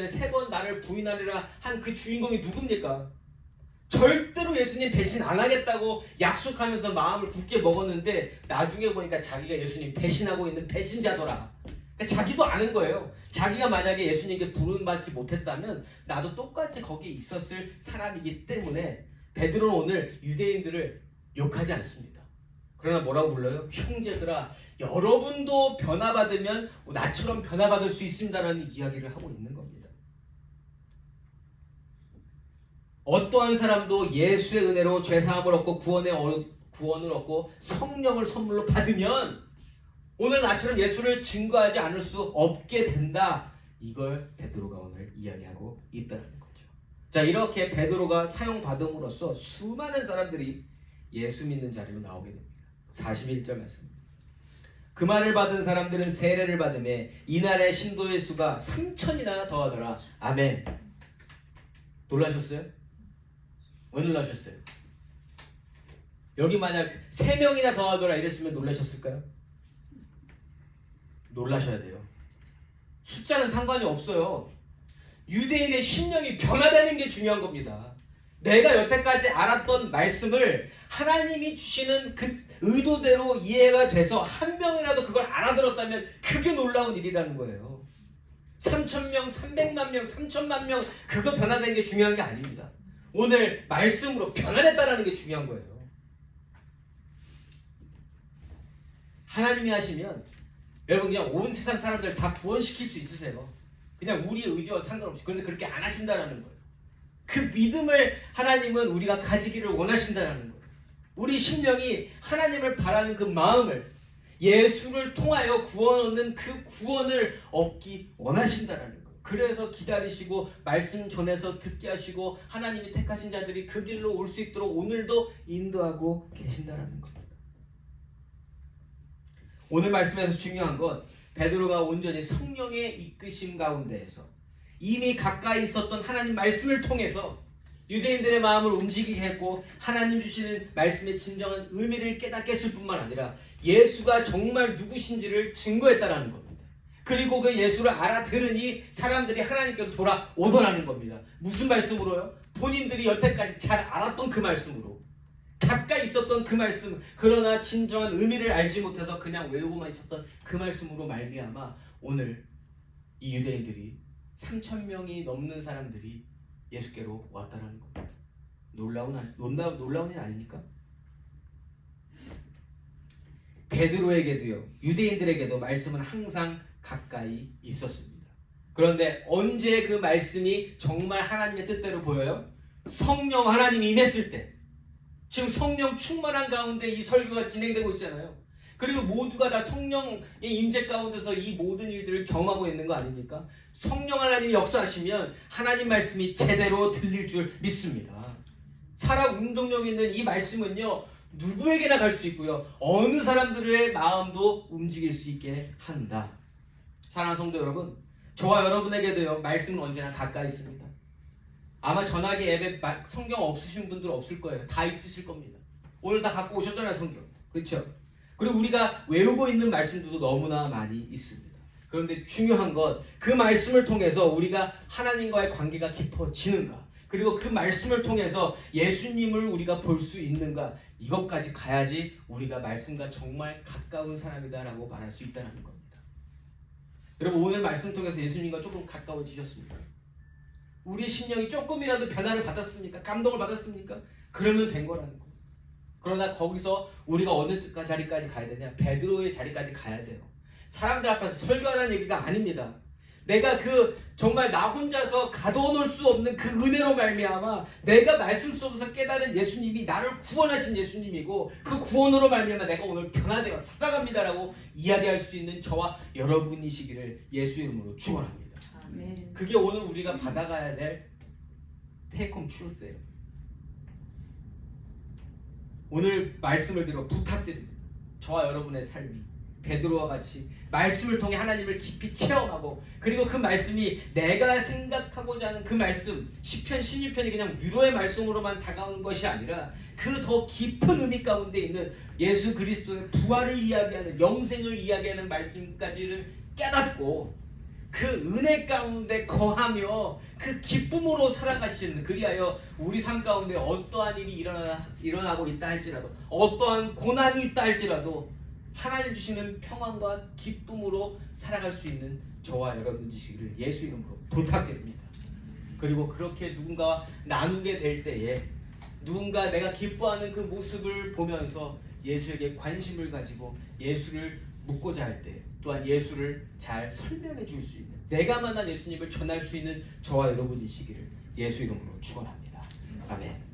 3번 나를 부인하리라 한 그 주인공이 누굽니까? 절대로 예수님 배신 안 하겠다고 약속하면서 마음을 굳게 먹었는데 나중에 보니까 자기가 예수님 배신하고 있는 배신자더라. 그러니까 자기도 아는 거예요. 자기가 만약에 예수님께 부름받지 못했다면 나도 똑같이 거기에 있었을 사람이기 때문에 베드로는 오늘 유대인들을 욕하지 않습니다. 그러나 뭐라고 불러요? 형제들아, 여러분도 변화받으면 나처럼 변화받을 수 있습니다라는 이야기를 하고 있는 겁니다. 어떠한 사람도 예수의 은혜로 죄사함을 얻고 구원을 얻고 성령을 선물로 받으면 오늘 나처럼 예수를 증거하지 않을 수 없게 된다. 이걸 베드로가 오늘 이야기하고 있다는 거죠. 자, 이렇게 베드로가 사용받음으로써 수많은 사람들이 예수 믿는 자리로 나오게 됩니다. 41절 말씀. 그 말을 받은 사람들은 세례를 받음에 이날의 신도의 수가 3,000이나 더하더라. 아멘. 놀라셨어요? 왜 놀라셨어요? 여기 만약 3명이나 더하더라 이랬으면 놀라셨을까요? 놀라셔야 돼요. 숫자는 상관이 없어요. 유대인의 심령이 변화되는 게 중요한 겁니다. 내가 여태까지 알았던 말씀을 하나님이 주시는 그 의도대로 이해가 돼서 한 명이라도 그걸 알아들었다면 그게 놀라운 일이라는 거예요. 3,000명, 300만 명, 3천만 명 그거 변화된 게 중요한 게 아닙니다. 오늘 말씀으로 변화됐다는 게 중요한 거예요. 하나님이 하시면 여러분 그냥 온 세상 사람들 다 구원시킬 수 있으세요. 그냥 우리의 의지와 상관없이. 그런데 그렇게 안 하신다는 거예요. 그 믿음을 하나님은 우리가 가지기를 원하신다는 거예요. 우리 심령이 하나님을 바라는 그 마음을 예수를 통하여 구원 얻는 그 구원을 얻기 원하신다는 거예요. 그래서 기다리시고 말씀 전해서 듣게 하시고 하나님이 택하신 자들이 그 길로 올 수 있도록 오늘도 인도하고 계신다는 겁니다. 오늘 말씀에서 중요한 건 베드로가 온전히 성령의 이끄심 가운데에서 이미 가까이 있었던 하나님 말씀을 통해서 유대인들의 마음을 움직이게 했고 하나님 주시는 말씀의 진정한 의미를 깨닫게 했을 뿐만 아니라 예수가 정말 누구신지를 증거했다라는 겁니다. 그리고 그 예수를 알아들으니 사람들이 하나님께로 돌아오더라는 겁니다. 무슨 말씀으로요? 본인들이 여태까지 잘 알았던 그 말씀으로, 가까이 있었던 그 말씀, 그러나 진정한 의미를 알지 못해서 그냥 외우고만 있었던 그 말씀으로 말미암아 오늘 이 유대인들이 3,000명이 넘는 사람들이 예수께로 왔다는 겁니다. 놀라운 일 아닙니까? 베드로에게도요, 유대인들에게도 말씀은 항상 가까이 있었습니다. 그런데 언제 그 말씀이 정말 하나님의 뜻대로 보여요? 성령 하나님이 임했을 때. 지금 성령 충만한 가운데 이 설교가 진행되고 있잖아요. 그리고 모두가 다 성령의 임재 가운데서 이 모든 일들을 경험하고 있는 거 아닙니까? 성령 하나님이 역사하시면 하나님 말씀이 제대로 들릴 줄 믿습니다. 살아 운동력 있는 이 말씀은요, 누구에게나 갈 수 있고요. 어느 사람들의 마음도 움직일 수 있게 한다. 사랑하는 성도 여러분, 저와 여러분에게도요, 말씀은 언제나 가까이 있습니다. 아마 전화기 앱에 성경 없으신 분들 없을 거예요. 다 있으실 겁니다. 오늘 다 갖고 오셨잖아요, 성경. 그렇죠? 그리고 우리가 외우고 있는 말씀들도 너무나 많이 있습니다. 그런데 중요한 건 그 말씀을 통해서 우리가 하나님과의 관계가 깊어지는가, 그리고 그 말씀을 통해서 예수님을 우리가 볼 수 있는가, 이것까지 가야지 우리가 말씀과 정말 가까운 사람이다라고 말할 수 있다는 겁니다. 여러분, 오늘 말씀 통해서 예수님과 조금 가까워지셨습니까? 우리 심령이 조금이라도 변화를 받았습니까? 감동을 받았습니까? 그러면 된 거라는 거예요. 그러나 거기서 우리가 어느 자리까지 가야 되냐? 베드로의 자리까지 가야 돼요. 사람들 앞에서 설교하라는 얘기가 아닙니다. 내가 정말 나 혼자서 가둬놓을 수 없는 그 은혜로 말미암아 내가 말씀 속에서 깨달은 예수님이 나를 구원하신 예수님이고, 그 구원으로 말미암아 내가 오늘 변화되어 살아갑니다라고 이야기할 수 있는 저와 여러분이시기를 예수 이름으로 축원합니다. 아멘. 그게 오늘 우리가 받아가야 될 테이크홈 트루스예요. 오늘 말씀을 빌어 부탁드립니다. 저와 여러분의 삶이 베드로와 같이 말씀을 통해 하나님을 깊이 체험하고, 그리고 그 말씀이 내가 생각하고자 하는 그 말씀, 시편 16편이 그냥 위로의 말씀으로만 다가오는 것이 아니라 그 더 깊은 의미 가운데 있는 예수 그리스도의 부활을 이야기하는, 영생을 이야기하는 말씀까지를 깨닫고 그 은혜 가운데 거하며 그 기쁨으로 살아가시는, 그리하여 우리 삶 가운데 어떠한 일이 일어나고 있다 할지라도, 어떠한 고난이 있다 할지라도 하나님 주시는 평안과 기쁨으로 살아갈 수 있는 저와 여러분 되시기를 예수 이름으로 부탁드립니다. 그리고 그렇게 누군가와 나누게 될 때에 누군가 내가 기뻐하는 그 모습을 보면서 예수에게 관심을 가지고 예수를 묻고자 할 때, 또한 예수를 잘 설명해 줄 수 있는, 내가 만난 예수님을 전할 수 있는 저와 여러분이시기를 예수 이름으로 축원합니다. 아멘.